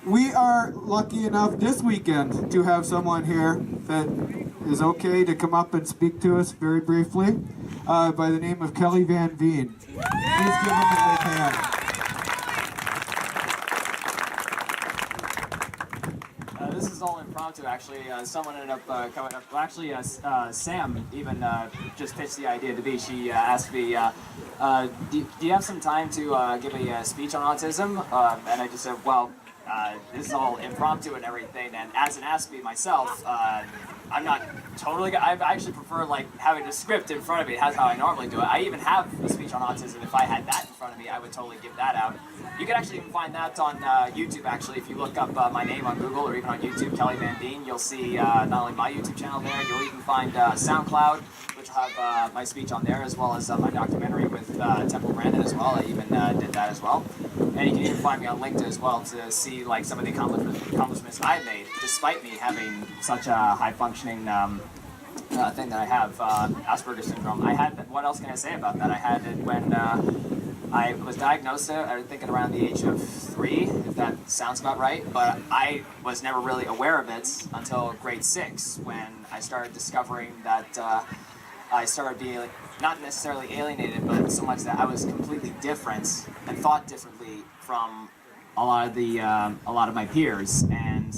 we are lucky enough this weekend to have someone here that is okay to come up and speak to us very briefly by the name of Kelly VanVeen. Please give him a big hand. This is all impromptu, actually. Someone ended up coming up. Well, actually, Sam even just pitched the idea to me. She asked me, do you have some time to give a speech on autism? And I just said, well, this is all impromptu and everything. And as an Aspie myself, I'm not totally. I actually prefer like having a script in front of me. That's how I normally do it. I even have a speech on autism. If I had that in front of me, I would totally give that out. You can actually even find that on YouTube. Actually, if you look up my name on Google or even on YouTube, Kelly VanVeen, you'll see not only my YouTube channel there. You'll even find SoundCloud, which will have my speech on there, as well as my documentary with Temple Brandon as well. I even did that as well. And you can even find me on LinkedIn as well to see like some of the accomplishments I made, despite me having such a high-functioning thing that I have, Asperger's syndrome. I had, what else can I say about that? I had it when I was diagnosed, I think around the age of 3, if that sounds about right, but I was never really aware of it until grade 6, when I started discovering that I started being like, not necessarily alienated, but so much that I was completely different and thought differently from a lot of my peers. And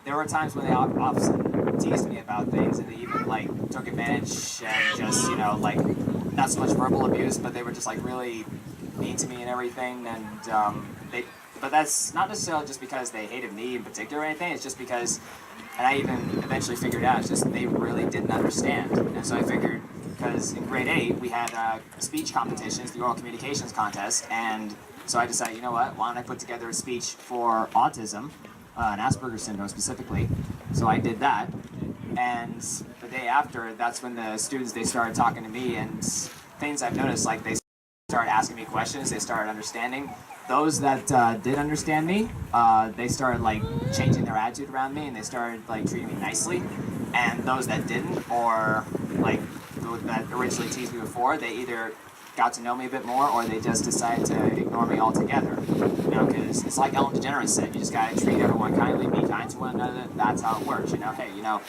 there were times when they often teased me about things, and they even like took advantage and just, you know, like not so much verbal abuse, but they were just like really mean to me and everything. And but that's not necessarily just because they hated me in particular or anything. It's just because, and I even eventually figured out, it's just they really didn't understand. And so I figured, because in grade 8 we had speech competitions, the oral communications contest, and so I decided, you know what, why don't I put together a speech for autism, and Asperger's syndrome specifically. So I did that, and the day after, that's when the students, they started talking to me, and things I've noticed, like they started asking me questions, they started understanding. Those that did understand me, they started like changing their attitude around me, and they started like treating me nicely. And those that didn't, or like that originally teased me before, they either got to know me a bit more, or they just decided to ignore me altogether. You know, because it's like Ellen DeGeneres said, you just gotta treat everyone kindly, be kind to one another. That's how it works. You know, hey, you know,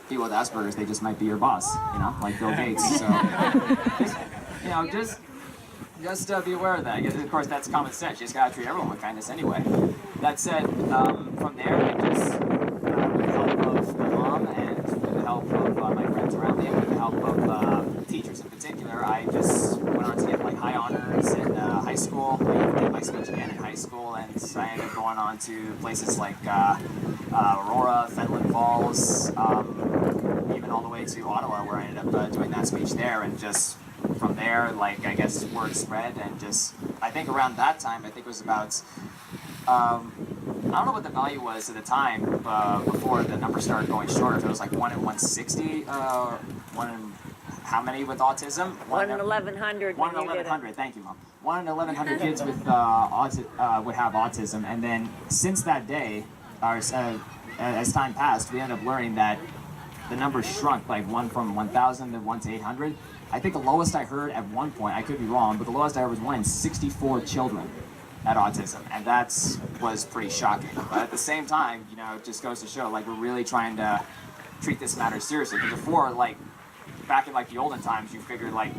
people with Asperger's, they just might be your boss. You know, like Bill Gates. So, you know, just be aware of that. Of course, that's common sense. You just gotta treat everyone with kindness anyway. That said, from there, I just, with the help of my mom and with the help of my friends around me, and with the help of teachers in particular, I just went on to get like high honors in high school. I even did my speech again in high school, and I ended up going on to places like Aurora, Fenland Falls, even all the way to Ottawa, where I ended up doing that speech there, and just from there, like, I guess word spread, and just, I think around that time, I think it was about, I don't know what the value was at the time, before the number started going short, if it was like 1 in 160, 1 in, how many with autism? 1 in 1,100. 1 in 1,100, thank you, Mom. 1 in 1,100 kids with, would have autism, and then since that day, as time passed, we ended up learning that the number shrunk, like from 1,000 to 1 to 800. I think the lowest I heard at one point, I could be wrong, but the lowest I heard was 1 in 64 children had autism, and that was pretty shocking. But at the same time, you know, it just goes to show, like, we're really trying to treat this matter seriously. Because before, like, back in like the olden times, you figured like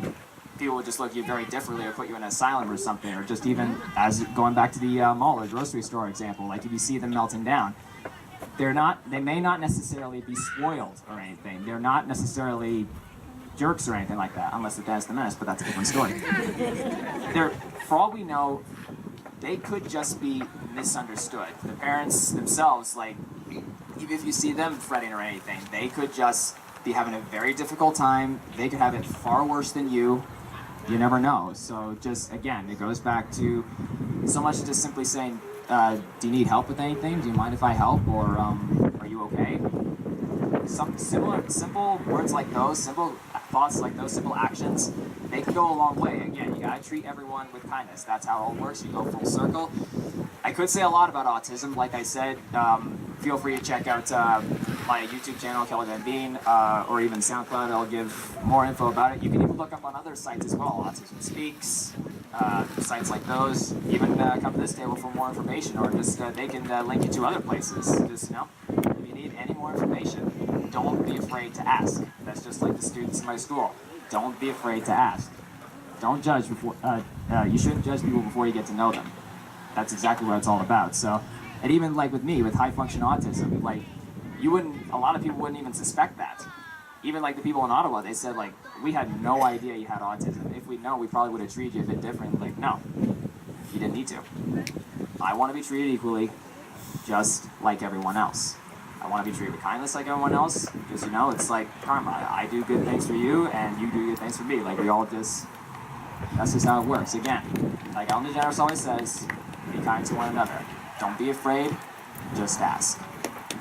people would just look at you very differently, or put you in an asylum or something, or just even as going back to the mall or grocery store example, like if you see them melting down, they may not necessarily be spoiled or anything. They're not necessarily jerks or anything like that, unless they're Dennis the Menace, but that's a different story. For all we know, they could just be misunderstood. The parents themselves, like, even if you see them fretting or anything, they could just be having a very difficult time. They could have it far worse than you. You never know. So just, again, it goes back to so much just simply saying, do you need help with anything? Do you mind if I help? Or are you okay? Some simple words like those, simple thoughts like those, simple actions, they can go a long way. Again, you gotta treat everyone with kindness. That's how it all works. You go full circle. I could say a lot about autism. Like I said, feel free to check out my YouTube channel, Kelly VanVeen, or even SoundCloud. I'll give more info about it. You can even look up on other sites as well, Autism Speaks, sites like those. Even come to this table for more information, or just they can link you to other places. Just, if you need any more information, don't be afraid to ask. That's just like the students in my school. Don't be afraid to ask. Don't judge before, you shouldn't judge people before you get to know them. That's exactly what it's all about. So, and even like with me, with high function autism, like a lot of people wouldn't even suspect that. Even like the people in Ottawa, they said like, we had no idea you had autism. If we'd known, we probably would have treated you a bit different. Like, no, you didn't need to. I want to be treated equally, just like everyone else. I want to be treated with kindness like everyone else, because it's like karma. I do good things for you, and you do good things for me. Like we all just, that's just how it works. Again, like Ellen DeGeneres always says, be kind to one another. Don't be afraid, just ask.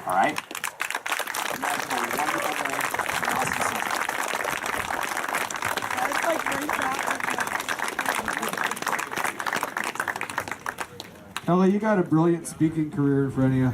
All right? Imagine a wonderful day and an awesome summer. That's like very fast. Kelly, you got a brilliant speaking career in front of you.